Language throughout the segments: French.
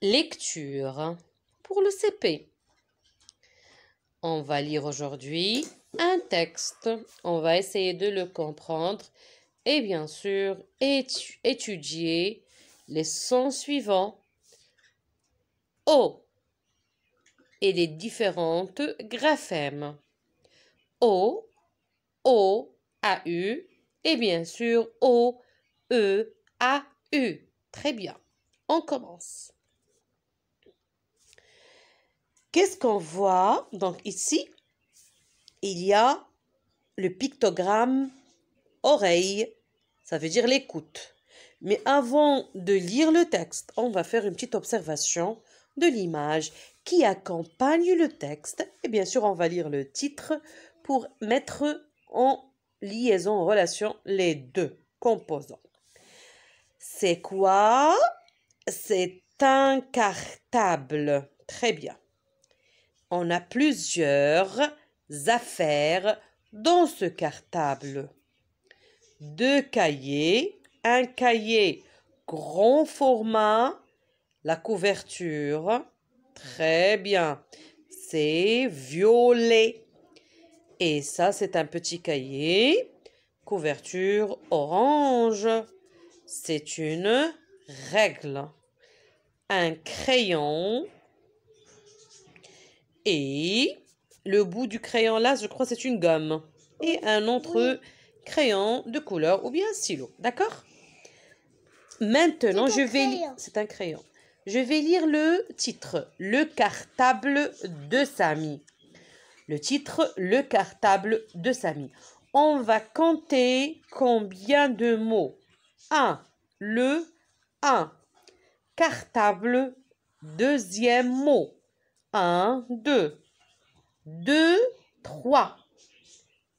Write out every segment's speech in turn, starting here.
Lecture pour le CP. On va lire aujourd'hui un texte. On va essayer de le comprendre et bien sûr étudier les sons suivants O et les différentes graphèmes. O, O, A, U et bien sûr O, E, A, U. Très bien. On commence. Qu'est-ce qu'on voit? Donc ici, il y a le pictogramme oreille, ça veut dire l'écoute. Mais avant de lire le texte, on va faire une petite observation de l'image qui accompagne le texte. Et bien sûr, on va lire le titre pour mettre en liaison, en relation, les deux composants. C'est quoi? C'est un cartable. Très bien. On a plusieurs affaires dans ce cartable. 2 cahiers, un cahier grand format, la couverture, très bien, c'est violet. Et ça, c'est un petit cahier, couverture orange, c'est une règle. Un crayon. Et le bout du crayon là, je crois c'est une gomme. Et un autre crayon de couleur ou bien un stylo. D'accord? Maintenant, je vais lire. C'est un crayon. Je vais lire le titre. Le cartable de Samy. Le titre, le cartable de Samy. On va compter combien de mots. 1. Le 1. Cartable. Deuxième mot. 1, 2, 2, 3.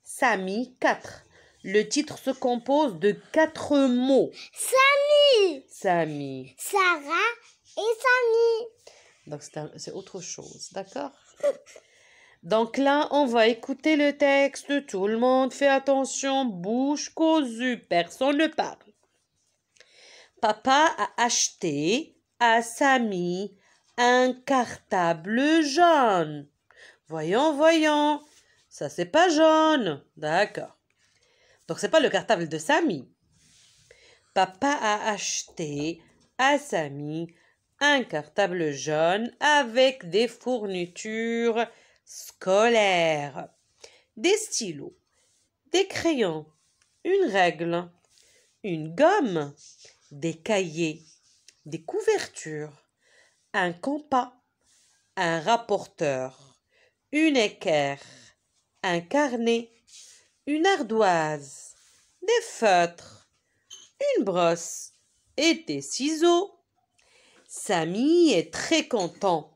Samy, 4. Le titre se compose de 4 mots. Samy. Samy. Sarah et Samy. Donc, c'est autre chose, d'accord? Donc là, on va écouter le texte. Tout le monde fait attention. Bouche cousue. Personne ne parle. Papa a acheté à Samy un cartable jaune. Voyons. Ça, c'est pas jaune. D'accord. Donc, c'est pas le cartable de Samy. Papa a acheté à Samy un cartable jaune avec des fournitures scolaires, des stylos, des crayons, une règle, une gomme, des cahiers, des couvertures, un compas, un rapporteur, une équerre, un carnet, une ardoise, des feutres, une brosse et des ciseaux. Samy est très content.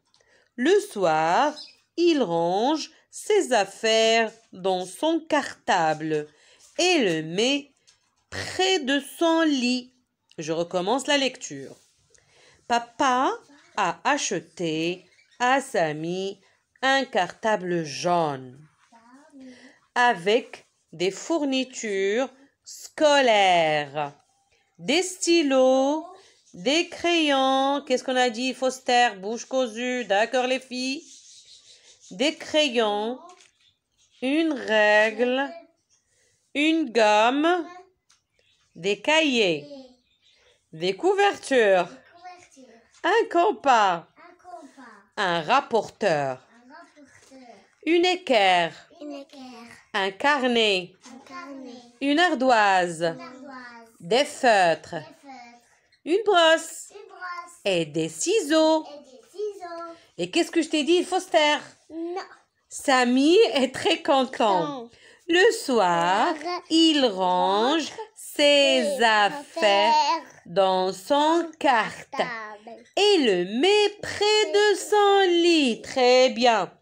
Le soir, il range ses affaires dans son cartable et le met près de son lit. Je recommence la lecture. Papa a acheté à Samy un cartable jaune avec des fournitures scolaires, des stylos, des crayons. Qu'est-ce qu'on a dit, Foster? Bouche cousue, d'accord les filles? Des crayons, une règle, une gomme, des cahiers, des couvertures, un compas, un rapporteur, une équerre, un carnet, une ardoise, des feutres, une brosse et des ciseaux. Et qu'est-ce que je t'ai dit, Foster? Non. Samy est très content. Le soir, il range ses affaires dans son cartable et le met près de son lit. Très bien.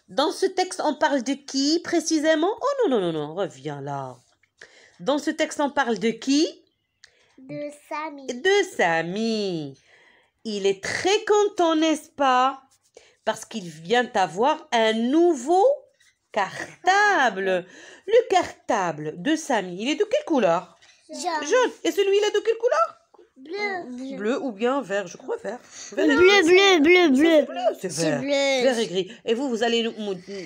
Dans ce texte, on parle de qui précisément? Oh non, reviens là. Dans ce texte, on parle de qui? De Samy. De Samy. Il est très content, n'est-ce pas? Parce qu'il vient d'avoir un nouveau cartable. Le cartable de Samy, il est de quelle couleur? Jaune. Jaune. Et celui-là de quelle couleur? Bleu. Bleu ou bien vert, je crois vert. Vert et Bleu, bleu, bleu, bleu. c'est C'est vert. bleu. Vert et gris. Et vous allez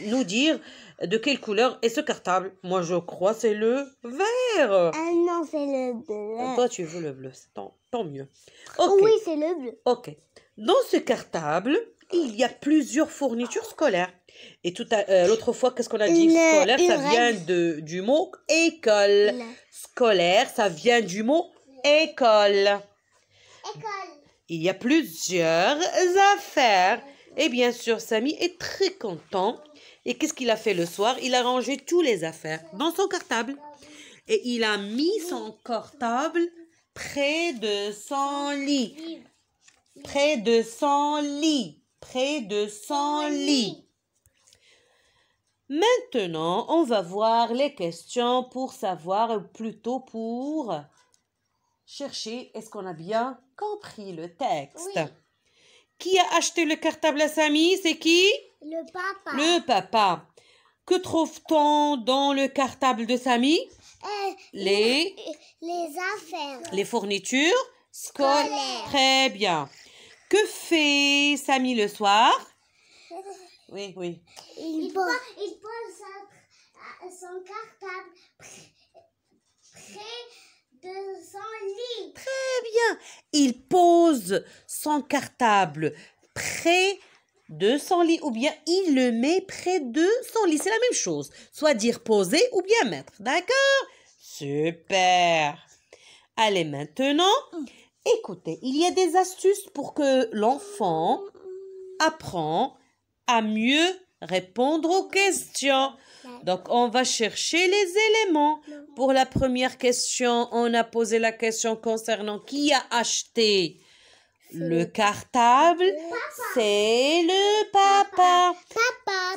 nous dire de quelle couleur est ce cartable. Moi, je crois c'est le vert. Ah non, c'est le bleu. Toi, tu veux le bleu, c'est tant mieux. Ok. Oui, c'est le bleu. Ok. Dans ce cartable, il y a plusieurs fournitures scolaires. Et l'autre fois, qu'est-ce qu'on a dit? Scolaire, ça vient du mot école. Scolaire, ça vient du mot école. École. Il y a plusieurs affaires. Et bien sûr, Samy est très content. Et qu'est-ce qu'il a fait le soir? Il a rangé toutes les affaires dans son cartable. Et il a mis son cartable près de son lit. Près de son lit. Près de son lit. Maintenant, on va voir les questions pour savoir, ou plutôt pour chercher est-ce qu'on a bien compris le texte. Oui. Qui a acheté le cartable à Samy? C'est qui? Le papa. Le papa. Que trouve-t-on dans le cartable de Samy? Les affaires. Les fournitures scolaires. Très bien. Que fait Samy le soir? Oui, oui. Il pose son cartable près de son lit. Très bien. Il pose son cartable près de son lit ou bien il le met près de son lit. C'est la même chose. Soit dire poser ou bien mettre. D'accord? Super. Allez, maintenant, écoutez, il y a des astuces pour que l'enfant apprend à mieux répondre aux questions. Donc, on va chercher les éléments. Pour la première question, on a posé la question concernant qui a acheté le cartable. C'est le papa.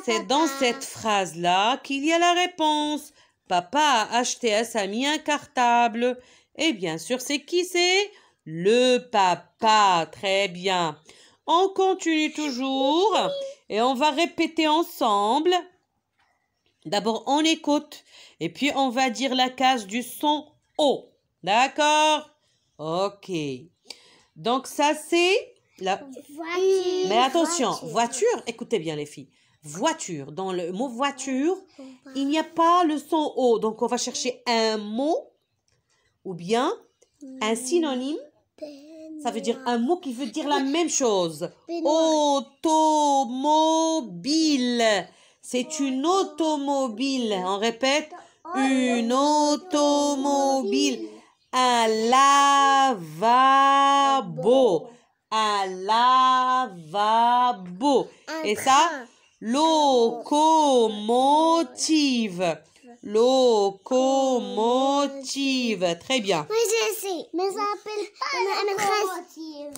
C'est dans cette phrase-là qu'il y a la réponse. Papa a acheté à Samy un cartable. Et bien sûr, c'est qui c'est? Le papa. Très bien. On continue toujours et on va répéter ensemble. D'abord, on écoute et puis on va dire la case du son O. D'accord? Ok. Donc ça, c'est la Voiture. Mais attention, voiture, écoutez bien les filles. Voiture, dans le mot voiture, il n'y a pas le son O. Donc on va chercher un mot ou bien un synonyme. Ça veut dire un mot qui veut dire la même chose. Automobile. C'est une automobile. On répète. Une automobile. Un lavabo. Un lavabo. Et ça, locomotive. Locomotive. Très bien. Oui, je sais, mais ça s'appelle pas locomotive.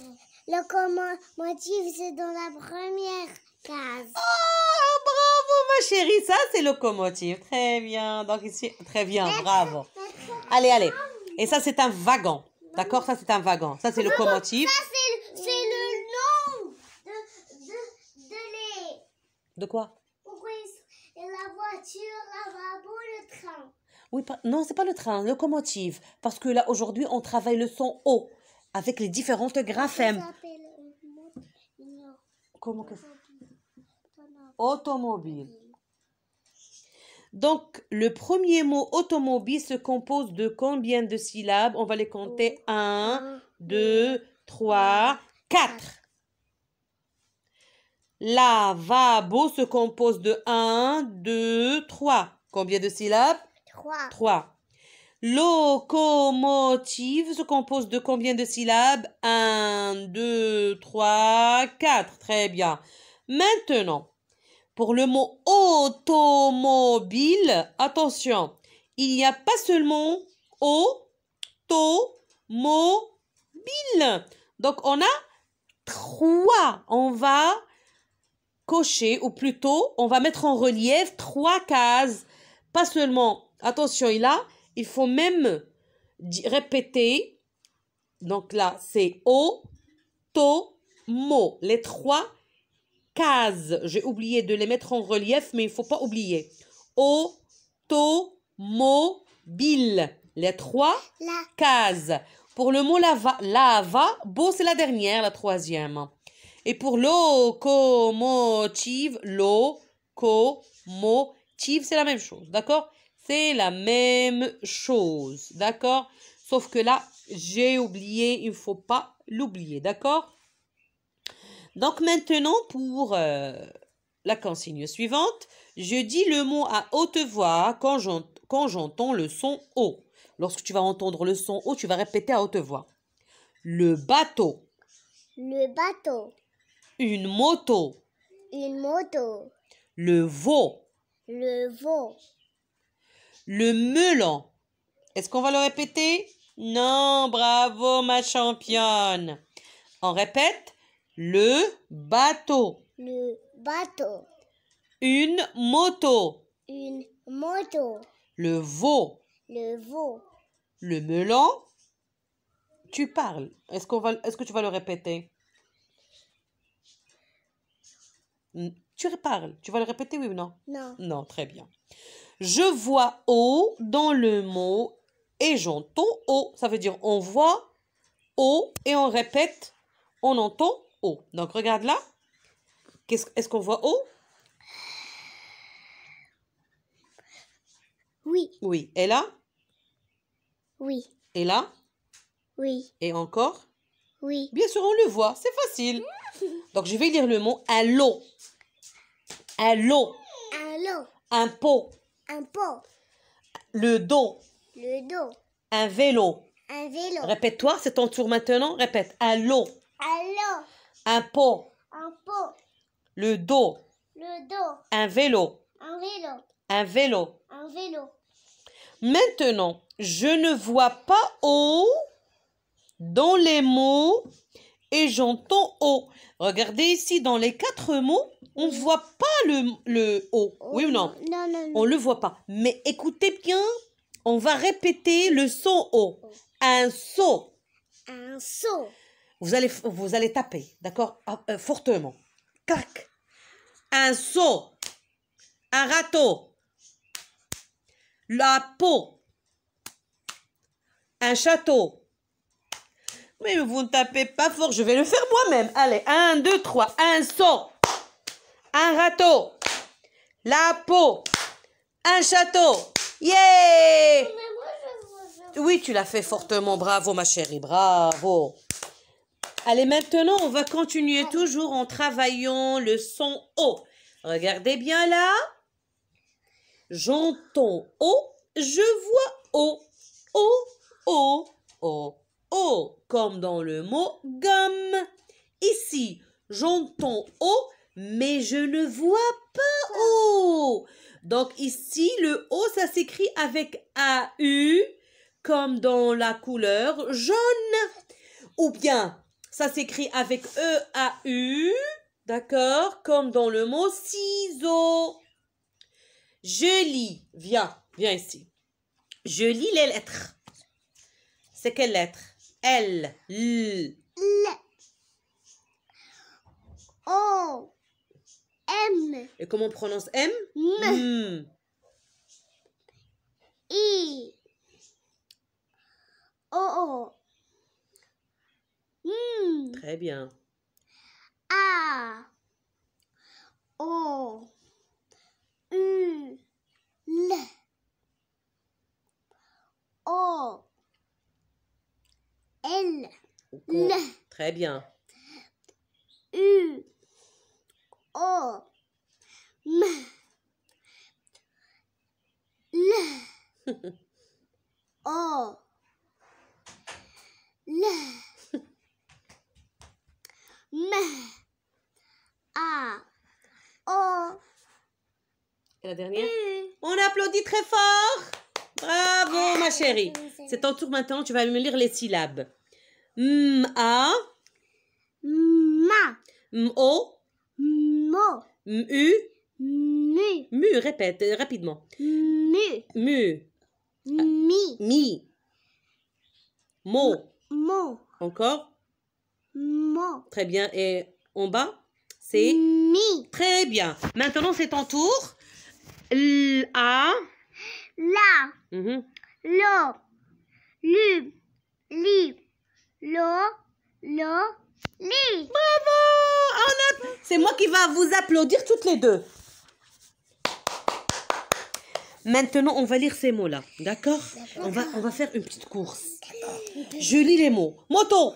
Locomotive, c'est dans la première case. Oh, bravo ma chérie, ça c'est locomotive. Très bien. Donc ici, très bien, bravo. Allez, allez. Et ça c'est un wagon. D'accord, ça c'est un wagon. Ça c'est locomotive. Ça, c'est le nom de les... De quoi? Pourquoi la voiture, la lavabo, le train. Oui, non, c'est pas le train, locomotive. Parce que là, aujourd'hui, on travaille le son O avec les différentes graphèmes. Ça s'appelle... Comment que automobile. Donc, le premier mot automobile se compose de combien de syllabes? On va les compter. 1, 2, 3, 4. Lavabo se compose de 1, 2, 3. Combien de syllabes? 3. Locomotive se compose de combien de syllabes? 1, 2, 3, 4. Très bien. Maintenant, pour le mot automobile, attention, il n'y a pas seulement automobile. Donc, on a 3. On va cocher, ou plutôt, on va mettre en relief 3 cases. Pas seulement, attention, il faut même répéter. Donc là, c'est auto-mo. Les 3 cases. J'ai oublié de les mettre en relief, mais il ne faut pas oublier. Automobile. Les 3 cases. Pour le mot lava, beau, c'est la dernière, la troisième. Et pour locomotive, c'est la même chose, d'accord? C'est la même chose, d'accord? Sauf que là, j'ai oublié, il ne faut pas l'oublier, d'accord? Donc maintenant, pour la consigne suivante, je dis le mot à haute voix quand j'entends le son O. Lorsque tu vas entendre le son O, tu vas répéter à haute voix. Le bateau. Le bateau. Une moto. Une moto. Le veau. Le veau. Le melon. Est-ce qu'on va le répéter? Non, bravo ma championne. On répète. Le bateau. Le bateau. Une moto. Une moto. Le veau. Le veau. Le melon. Tu parles. Est-ce que tu vas le répéter? Tu parles. Tu vas le répéter, oui ou non? Non. Non, très bien. Je vois eau dans le mot et j'entends eau. Ça veut dire on voit eau et on répète, on entend eau. Donc regarde là. Est-ce qu'on voit eau? Oui. Oui. Et là? Oui. Et là? Oui. Et encore? Oui. Bien sûr, on le voit. C'est facile. Donc je vais lire le mot un lot. Un lot. Un lot. Un pot. Un pot. Le dos. Le dos. Un vélo. Un vélo. Répète-toi, c'est ton tour maintenant. Répète. Un lot. Un lot. Un pot. Un pot. Le dos. Le dos. Un vélo. Un vélo. Un vélo. Un vélo. Maintenant, je ne vois pas eau dans les mots et j'entends eau. Regardez ici, dans les 4 mots, on ne voit pas le O. Oui ou non? Non, non, non. On ne le voit pas. Mais écoutez bien, on va répéter le son O. Un seau. Un seau. Vous allez taper, d'accord? Fortement. Clac. Un seau. Un râteau. La peau. Un château. Mais vous ne tapez pas fort, je vais le faire moi-même. Allez, 1, 2, 3. Un seau. Un râteau. La peau. Un château. Yeah! Oui, tu l'as fait fortement. Bravo, ma chérie. Bravo. Allez, maintenant, on va continuer toujours en travaillant le son O. Regardez bien là. J'entends O. Je vois O. O, O, O, O. Comme dans le mot gomme. Ici, j'entends O, mais je ne vois pas O. Donc ici, le O, ça s'écrit avec AU, comme dans la couleur jaune. Ou bien, ça s'écrit avec EAU, d'accord, comme dans le mot ciseau. Je lis, viens ici. Je lis les lettres. C'est quelle lettre? L, L. O. M. Et comment on prononce M? M. I. O. M. Très bien. A. O. U. L. O. L. L. Très bien. U. O. M. L. O. L. M. A. O. Et la dernière? U. On applaudit très fort. Bravo, ma chérie. C'est ton tour maintenant. Tu vas me lire les syllabes. A. Ma. O. Mo. U. Mu. Mu. Répète rapidement. Mu. Mu. Mi. Mi. Mo. Mo. Encore? Mo. Très bien. Et en bas, c'est? Mi. Très bien. Maintenant, c'est ton tour. A. La. Mhm. Lo. Lu. Li. Lit. Bravo! C'est moi qui va vous applaudir toutes les deux. Maintenant, on va lire ces mots-là. D'accord? On va faire une petite course. Je lis les mots. Moto.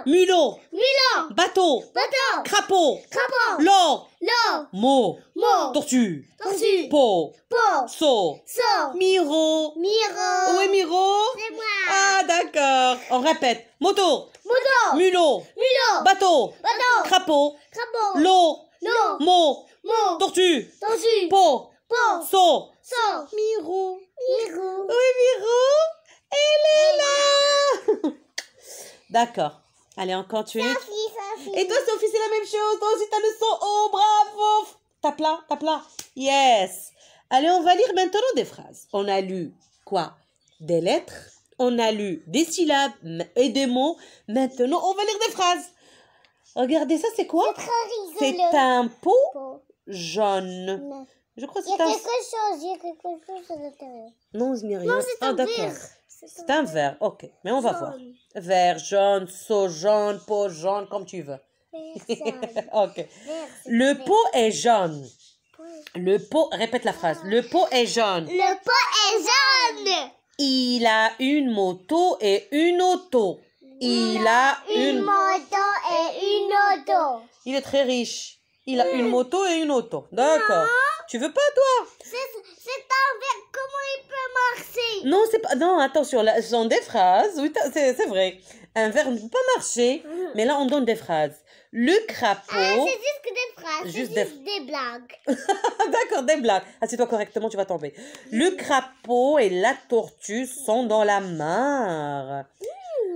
Mulot. Bateau. Crapaud. L'or. Mot. Tortue. Pot. Seau. Miro. Où est Miro? C'est moi. Ah, d'accord. On répète. Moto. Mulot. Bateau. Crapaud. L'eau. Mot. Tortue. Pot. Seau. Miro. Oui, Miro. Elle est là. D'accord. Allez, on continue. Et toi, Sophie, c'est la même chose. Toi aussi, t'as le son. Oh, bravo. Tape là. Yes. Allez, on va lire maintenant des phrases. On a lu quoi? Des lettres. On a lu des syllabes et des mots. Maintenant, on va lire des phrases. Regardez ça, c'est quoi? C'est un pot jaune. Je crois que Il y c'est a un... quelque chose à l'intérieur. Non, il n'y a rien. Non, c'est un d'accord. verre. C'est un verre, ok. Mais on va voir. Vert, jaune, seau jaune, pot jaune, comme tu veux. Ok. Le pot est jaune. Le pot, répète la phrase. Le pot est jaune. Le pot est jaune. Il a une moto et une auto. Il a une... moto et une auto. Il est très riche. Il a une moto et une auto. D'accord. Tu veux pas, toi? C'est un verre. Comment il peut marcher? Non, c'est pas... Non, attention, là, ce sont des phrases. Oui, c'est vrai. Un verre ne peut pas marcher. Mais là, on donne des phrases. Le crapaud... C'est juste que des phrases. Juste C'est juste des blagues. D'accord, des blagues. Assieds-toi correctement, tu vas tomber. Le crapaud et la tortue sont dans la mare.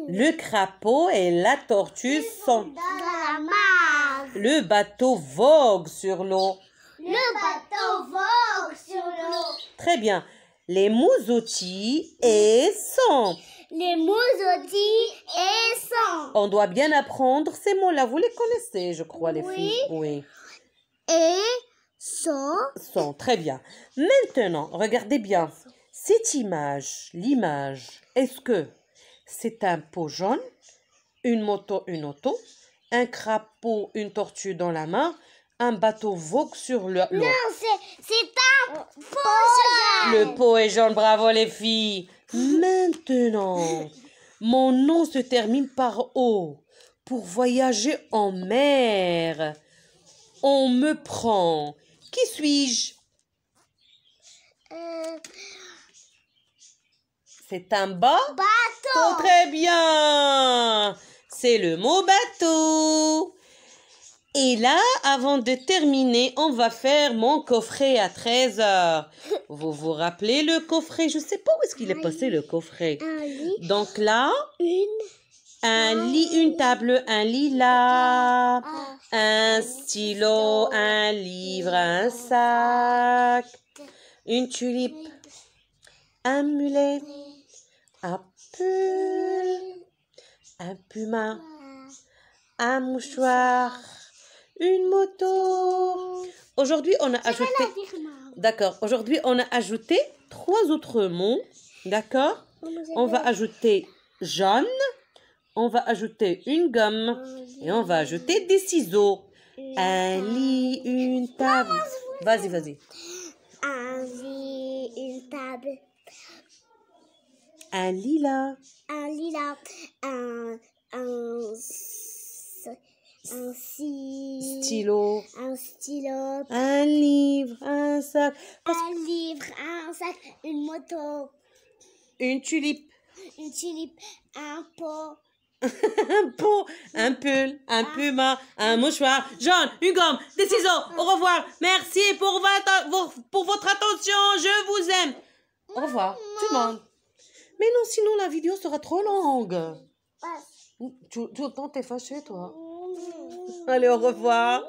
Le crapaud et la tortue sont... Dans la mare. Le bateau vogue sur l'eau. Le bateau vogue sur l'eau. Très bien. Les moussotis et sont. Les moussotis et sont. On doit bien apprendre ces mots-là. Vous les connaissez, je crois, les Oui. filles. Oui. Et sont. Sont. Très bien. Maintenant, regardez bien. Cette image, l'image, est-ce que c'est un pot jaune, une moto, une auto, un crapaud, une tortue dans la main, un bateau vogue sur l'eau? Non, c'est un pot jaune. Le pot est jaune, bravo les filles. Maintenant, mon nom se termine par O. Pour voyager en mer, on me prend. Qui suis-je? C'est un bateau. Très bien. C'est le mot bateau. Et là, avant de terminer, on va faire mon coffret à 13h. Vous vous rappelez le coffret? Je ne sais pas où est-ce qu'il est passé le coffret. Un lit. Donc là, un Un lit, une table, un lilas, Ah. un stylo, un livre, un sac, une tulipe, un mulet, un pull, un puma, un mouchoir, une moto. Aujourd'hui, on a ajouté... D'accord. Aujourd'hui, on a ajouté 3 autres mots. D'accord. On va ajouter jaune. On va ajouter une gomme. Et on va ajouter des ciseaux. Un lit, une table. Vas-y. Un lit, une table. Un lilas. Un lilas. Stylo. Un stylo. Un livre. Un sac. Un livre. Un sac. Une moto. Une tulipe. Une tulipe. Un pot. Un pot, un pull, un puma, un mouchoir, jaune, une gomme, des ciseaux. Au revoir. Merci pour votre attention. Je vous aime. Au revoir, tout le monde. Mais non, sinon la vidéo sera trop longue. Tout le temps, t'es fâché, toi. Allez, au revoir.